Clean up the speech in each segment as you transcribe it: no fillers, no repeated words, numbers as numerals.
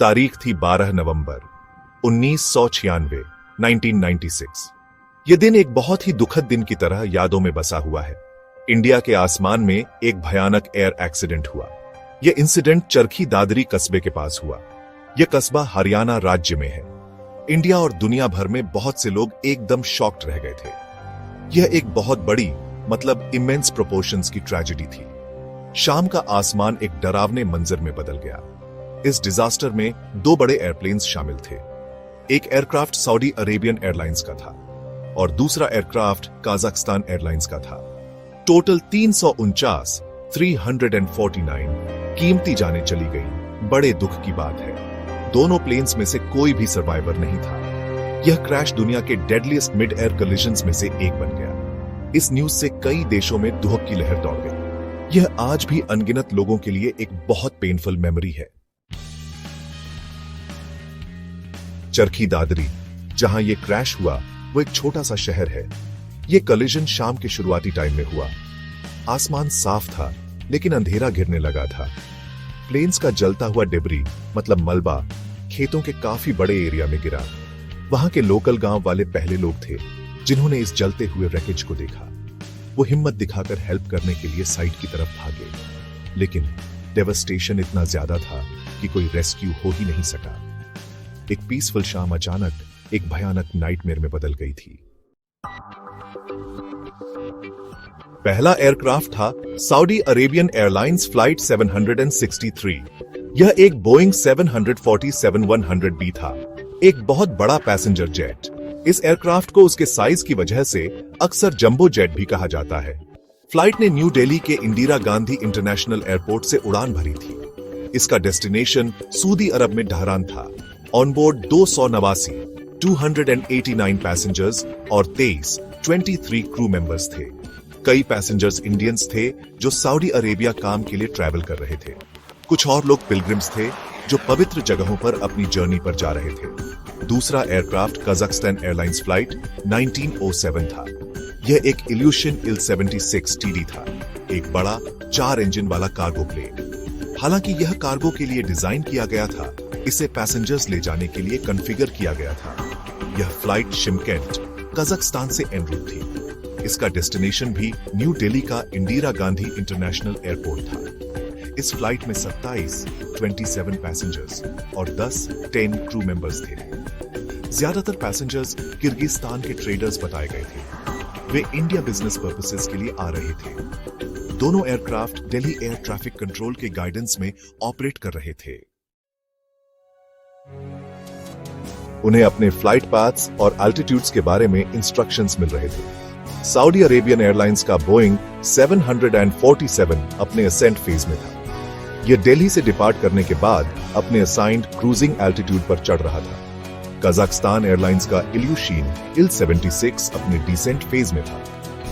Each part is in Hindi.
तारीख थी 12 नवंबर 1996, 1996। यह दिन एक बहुत ही दुखद दिन की तरह यादों में बसा हुआ है। इंडिया के आसमान में एक भयानक एयर एक्सीडेंट हुआ। यह इंसिडेंट चरखी दादरी कस्बे के पास हुआ। यह कस्बा हरियाणा राज्य में है। इंडिया और दुनिया भर में बहुत से लोग एकदम शॉक्ड रह गए थे। यह एक बहुत बड़ी मतलब इमेंस प्रोपोर्शंस की ट्रेजेडी थी। शाम का आसमान एक डरावने मंजर में बदल गया। इस डिजास्टर में दो बड़े एयरप्लेन्स शामिल थे। एक एयरक्राफ्ट सऊदी अरेबियन एयरलाइंस का था और दूसरा एयरक्राफ्ट कजाकिस्तान एयरलाइंस का था। टोटल 349 कीमती जानें चली गई। बड़े दुख की बात है, दोनों प्लेन्स में से कोई भी सर्वाइवर नहीं था। यह क्रैश दुनिया के डेडलीस्ट मिड एयर कोलिजन्स में से एक बन गया। इस न्यूज से कई देशों में दुख की लहर दौड़ गई। यह आज भी अनगिनत लोगों के लिए एक बहुत पेनफुल मेमोरी है। चरखी दादरी, जहां यह क्रैश हुआ, वो एक छोटा सा शहर है। यह कोलिजन शाम के शुरुआती टाइम में हुआ। आसमान साफ था, लेकिन अंधेरा घिरने लगा था। प्लेन्स का जलता हुआ डिब्री मतलब मलबा खेतों के काफी बड़े एरिया में गिरा। वहां के लोकल गांव वाले पहले लोग थे जिन्होंने इस जलते हुए रैकेज को देखा। वो हिम्मत दिखाकर हेल्प करने के लिए साइट की तरफ भागे, लेकिन डेवस्टेशन इतना ज्यादा था कि कोई रेस्क्यू हो ही नहीं सका। एक पीसफुल शाम अचानक एक भयानक नाइटमेयर में बदल गई थी। पहला एयरक्राफ्ट था सऊदी अरेबियन एयरलाइंस फ्लाइट 763। यह एक बोइंग 747-100B था, एक बहुत बड़ा पैसेंजर जेट। इस एयरक्राफ्ट को उसके साइज की वजह से अक्सर जंबो जेट भी कहा जाता है। फ्लाइट ने न्यू दिल्ली के इंदिरा गांधी इंटरनेशनल एयरपोर्ट से उड़ान भरी थी। इसका डेस्टिनेशन सऊदी अरब में ढहरान था। ऑनबोर्ड 289 पैसेंजर्स और 23 क्रू मेंबर्स थे। कई पैसेंजर्स इंडियंस थे जो सऊदी अरेबिया काम के लिए ट्रैवल कर रहे थे। कुछ और लोग पिलग्रिम्स थे जो पवित्र जगहों पर अपनी जर्नी पर जा रहे थे। दूसरा एयरक्राफ्ट कजाकिस्तान एयरलाइंस फ्लाइट 1907 था। यह एक इल्यूशन Il-76 TD था, एक बड़ा 4 इंजन वाला कार्गो प्लेन। हालांकि यह कार्गो के लिए डिजाइन किया गया था, इसे पैसेंजर्स ले जाने के लिए कॉन्फ़िगर किया गया था। यह फ्लाइट शिमकेंट, कजाकिस्तान से एन रूट थी। इसका डेस्टिनेशन भी न्यू दिल्ली का इंदिरा गांधी इंटरनेशनल एयरपोर्ट था। इस फ्लाइट में 27 पैसेंजर्स और 10 क्रू मेंबर्स थे। ज्यादातर पैसेंजर्स किर्गिस्तान के ट्रेडर्स बताए गए थे। वे इंडिया बिजनेस पर्पसेस के लिए आ रहे थे। दोनों aircraft Delhi air traffic control के गाइडेंस में ऑपरेट कर रहे थे। उन्हें अपने फ्लाइट पाथ्स और एल्टीट्यूड्स के बारे में इंस्ट्रक्शंस मिल रहे थे। सऊदी अरेबियन एयरलाइंस का बोइंग 747 अपने असेंट फेज में था। यह दिल्ली से डिपार्ट करने के बाद अपने असाइंड क्रूजिंग एल्टीट्यूड पर चढ़ रहा था। कजाकिस्तान एयरलाइंस का इल्यूशन Il-76 अपने डिसेंट फेज में था।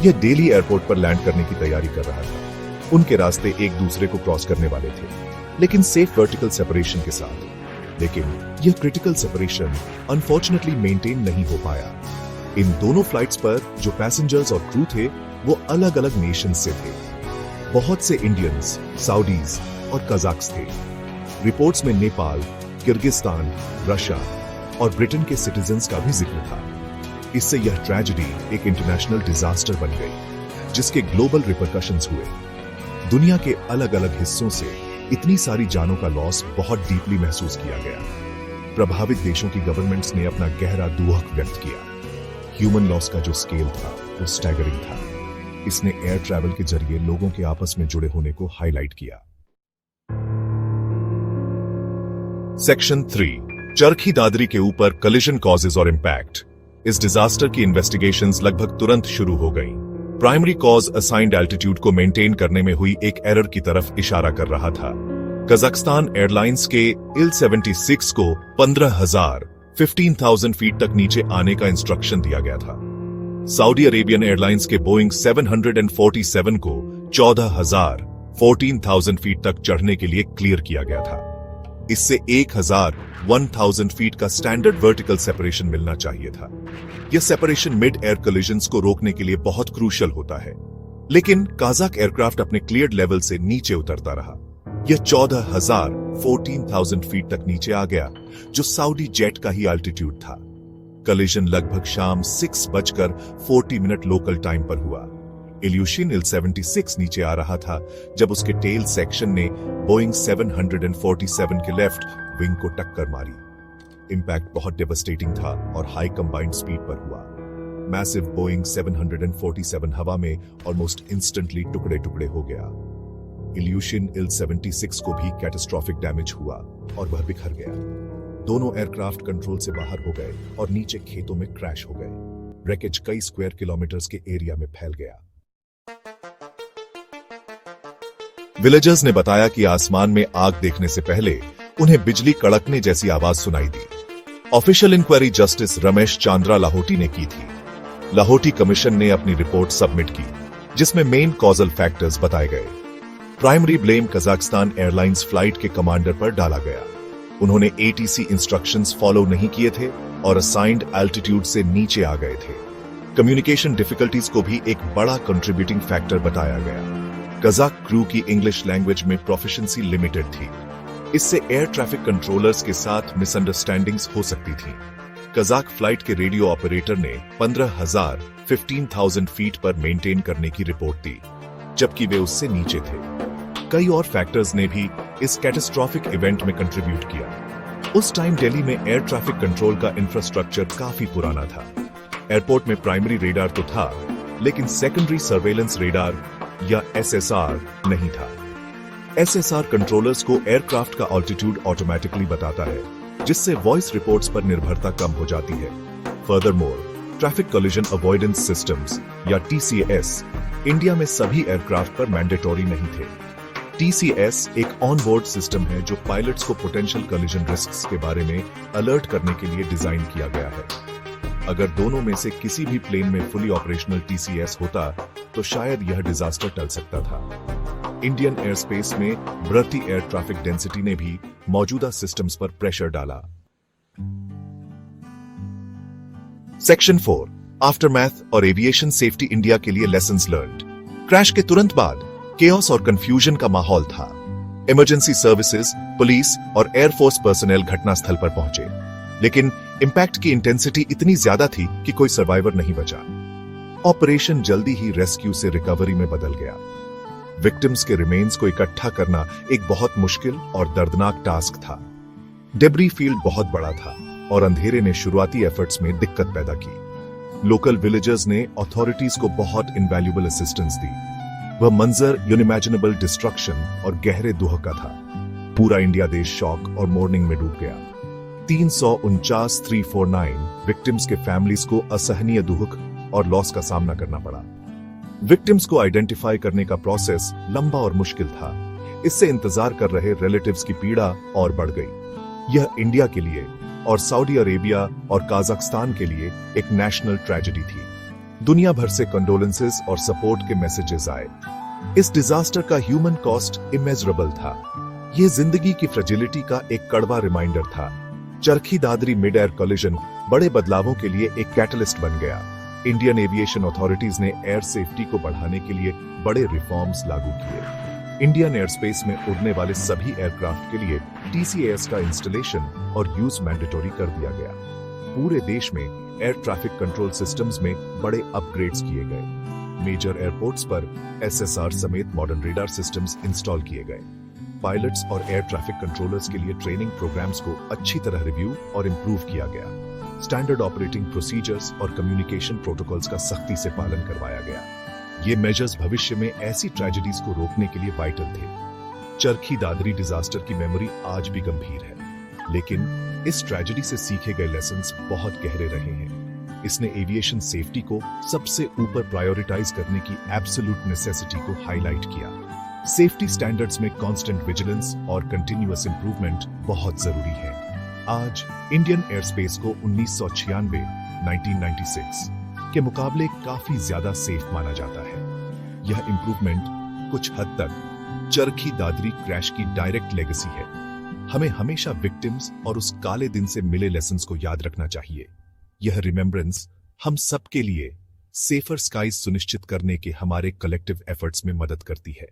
यह दिल्ली एयरपोर्ट पर लैंड करने की तैयारी कर रहा था। उनके रास्ते एक दूसरे को क्रॉस करने वाले थे, लेकिन सेफ वर्टिकल सेपरेशन के साथ। लेकिन यह क्रिटिकल सेपरेशन अनफॉर्चुनेटली मेंटेन नहीं हो पाया। इन दोनों फ्लाइट्स पर जो पैसेंजर्स और क्रू थे वो अलग अलग नेशन से थे। बहुत से इंडियंस, सऊदीज और कजाक्स थे। रिपोर्ट्स में नेपाल, किर्गिस्तान, रशिया और ब्रिटेन के सिटीजन्स का भी जिक्र था। इससे यह ट्रेजेडी एक इंटरनेशनल डिजास्टर बन गई, जिसके ग्लोबल रिपरकशंस हुए। दुनिया के अलग अलग हिस्सों से इतनी सारी जानों का लॉस बहुत डीपली महसूस किया गया। प्रभावित देशों की गवर्नमेंट्स ने अपना गहरा दुख व्यक्त किया। ह्यूमन लॉस का जो स्केल था वो स्टैगरिंग था। इसने एयर ट्रैवल के जरिए लोगों के आपस में जुड़े होने को हाईलाइट किया। सेक्शन 3, चरखी दादरी के ऊपर कोलिजन कॉजेज और इंपैक्ट। इस डिजास्टर की इन्वेस्टिगेशंस लगभग तुरंत शुरू हो गईं। प्राइमरी कॉज असाइंड एल्टीट्यूड को मेंटेन करने में हुई एक एरर की तरफ इशारा कर रहा था। कजाकिस्तान एयरलाइंस के Il-76 को 15,000 फीट तक नीचे आने का इंस्ट्रक्शन दिया गया था। सऊदी अरेबियन एयरलाइंस के बोइंग 747 को 14,000 फीट तक चढ़ने के लिए क्लियर किया गया था। इससे 1,000 फीट का स्टैंडर्ड वर्टिकल सेपरेशन मिलना चाहिए था। यह सेपरेशन मिड एयर कोलिजन्स को रोकने के लिए बहुत क्रूशियल होता है। लेकिन काजाक एयरक्राफ्ट अपने क्लियर्ड लेवल से नीचे उतरता रहा। यह 14,000 फीट तक नीचे आ गया, जो सऊदी जेट का ही अल्टीट्यूड था। कलिजन लगभग शाम 6:40 लोकल टाइम पर हुआ। इल्यूशिन इल-76 नीचे आ रहा था जब उसके टेल सेक्शन ने बोइंग 747 के लेफ्ट विंग को टक्कर मारी। इंपैक्ट बहुत डेवस्टेटिंग था और हाई कंबाइंड स्पीड पर हुआ। मैसिव बोइंग 747 हवा में ऑलमोस्ट इंस्टेंटली टुकड़े टुकड़े हो गया। इल्यूशिन इल-76 को भी कैटास्ट्रोफिक डैमेज हुआ और वह बिखर गया। दोनों एयरक्राफ्ट कंट्रोल से बाहर हो गए और नीचे खेतों में क्रैश हो गए। रेकेज कई स्क्वायर किलोमीटर्स के एरिया में फैल गया। विलेजर्स ने बताया कि आसमान में आग देखने से पहले उन्हें बिजली कड़कने जैसी आवाज सुनाई दी। Official inquiry justice Ramesh Chandra Lahoti ने की थी। लाहोटी कमीशन ने अपनी रिपोर्ट सबमिट की, जिसमें मेन कॉजल फैक्टर्स बताए गए। Primary blame Kazakhstan airlines flight के कमांडर पर डाला गया। उन्होंने एटीसी इंस्ट्रक्शंस फॉलो नहीं किए थे और असाइंड एल्टीट्यूड से नीचे आ गए थे। कम्युनिकेशन डिफिकल्टीज को भी एक बड़ा कंट्रीब्यूटिंग फैक्टर बताया गया। कजाक क्रू की इंग्लिश लैंग्वेज में प्रोफिशिएंसी लिमिटेड थी। इससे एयर ट्रैफिक कंट्रोलर्स के साथ मिसअंडरस्टैंडिंग्स हो सकती थी। कजाक फ्लाइट के रेडियो ऑपरेटर ने 15,000 फीट पर मेंटेन करने की रिपोर्ट दी, जबकि वे उससे नीचे थे। कई और फैक्टर्स ने भी इस कैटास्ट्रोफिक इवेंट में कंट्रीब्यूट किया। उस टाइम दिल्ली में एयर ट्रैफिक कंट्रोल का इंफ्रास्ट्रक्चर काफी पुराना था। एयरपोर्ट में प्राइमरी रेडार तो था, लेकिन सेकेंडरी सर्वेलेंस रेडार या एसएसआर नहीं था। एसएसआर कंट्रोलर्स को एयरक्राफ्ट का ऑल्टीट्यूड ऑटोमेटिकली बताता है, जिससे वॉइस रिपोर्ट्स पर निर्भरता कम हो जाती है। Furthermore, traffic collision avoidance systems या टीसीएस इंडिया में सभी एयरक्राफ्ट पर मैंडेटोरी नहीं थे। टीसीएस एक ऑन बोर्ड सिस्टम है जो पायलट्स को पोटेंशियल कोलिजन रिस्क्स के बारे में अलर्ट करने के लिए डिजाइन किया गया है। अगर दोनों में से किसी भी प्लेन में फुली ऑपरेशनल टीसीएस होता तो शायद यह डिजास्टर टल सकता था। इंडियन एयर स्पेस में बढ़ती एयर ट्रैफिक डेंसिटी ने भी मौजूदा सिस्टम्स पर प्रेशर डाला। सेक्शन 4 आफ्टरमैथ और एविएशन सेफ्टी इंडिया के लिए लेसन्स लर्न्ड। क्रैश के तुरंत बाद केओस और कंफ्यूजन का माहौल था। इमरजेंसी सर्विसेज, पुलिस और एयरफोर्स पर्सनल घटनास्थल पर पहुंचे, लेकिन इंपैक्ट की इंटेंसिटी इतनी ज्यादा थी कि कोई सर्वाइवर नहीं बचा। ऑपरेशन जल्दी ही रेस्क्यू से रिकवरी में बदल गया। विक्टिम्स के रिमेन्स को इकट्ठा करना एक बहुत मुश्किल और दर्दनाक टास्क था। डेब्री फील्ड बहुत बड़ा था और अंधेरे ने शुरुआती एफर्ट्स में दिक्कत पैदा की। लोकल विलेजर्स ने अथॉरिटीज को बहुत इनवैल्यूएबल असिस्टेंस दी। वह मंजर यूनिमैजिनेबल डिस्ट्रक्शन और गहरे दुह का था। पूरा इंडिया देश शॉक और मोर्निंग में डूब गया। 349 विक्टिम्स के फैमिलीज को असहनीय दुख और लॉस का सामना करना पड़ा। विक्टिम्स को आइडेंटिफाई करने का प्रोसेस लंबा और मुश्किल था। इससे इंतजार कर रहे रिलेटिव्स की पीड़ा और बढ़ गई। यह इंडिया के लिए और सऊदी अरेबिया और कजाकिस्तान के लिए एक नेशनल ट्रेजेडी थी। दुनिया भर से कंडोलेंसेस और सपोर्ट के मैसेजेस आए। इस डिजास्टर का ह्यूमन कॉस्ट इमेजरेबल था। यह जिंदगी की फ्रेजिलिटी का एक कड़वा रिमाइंडर था। Charkhi Dadri mid air collision बड़े बदलावों के लिए एक कैटलिस्ट बन गया। इंडियन एविएशन अथॉरिटीज ने एयर सेफ्टी को बढ़ाने के लिए बड़े रिफॉर्म्स लागू किए। इंडियन एयर स्पेस में उड़ने वाले सभी एयरक्राफ्ट के लिए टीसीएस का इंस्टॉलेशन और यूज मैंडेटोरी कर दिया गया। पूरे देश में एयर ट्रैफिक कंट्रोल सिस्टम्स में बड़े अपग्रेड्स किए गए। मेजर एयरपोर्ट्स पर एसएसआर समेत मॉडर्न रेडार सिस्टम्स इंस्टॉल किए गए। पायलट्स और एयर ट्रैफिक कंट्रोलर्स के लिए ट्रेनिंग प्रोग्राम्स को अच्छी तरह रिव्यू और इंप्रूव किया गया। स्टैंडर्ड ऑपरेटिंग प्रोसीजर्स और कम्युनिकेशन प्रोटोकॉल्स का सख्ती से पालन करवाया गया। ये मेजर्स भविष्य में ऐसी ट्रेजेडीज को रोकने के लिए वाइटल थे। चरखी दादरी डिजास्टर की मेमोरी आज भी गंभीर है, लेकिन इस ट्रेजेडी से सीखे गए लेसन्स बहुत गहरे रहे हैं। इसने एविएशन सेफ्टी को सबसे ऊपर प्रायोरिटाइज करने की एब्सोल्यूट नेसेसिटी को हाईलाइट किया। सेफ्टी स्टैंडर्ड्स में कांस्टेंट विजिलेंस और कंटिन्यूअस इंप्रूवमेंट बहुत जरूरी है। आज इंडियन एयरस्पेस को 1996 के मुकाबले काफी ज्यादा सेफ माना जाता है। यह इंप्रूवमेंट कुछ हद तक चरखी दादरी क्रैश की डायरेक्ट लेगेसी है। हमें हमेशा विक्टिम्स और उस काले दिन से मिले लेसन्स को याद रखना चाहिए। यह रिमेम्बरेंस हम सबके लिए सेफर स्काईज सुनिश्चित करने के हमारे कलेक्टिव एफर्ट्स में मदद करती है।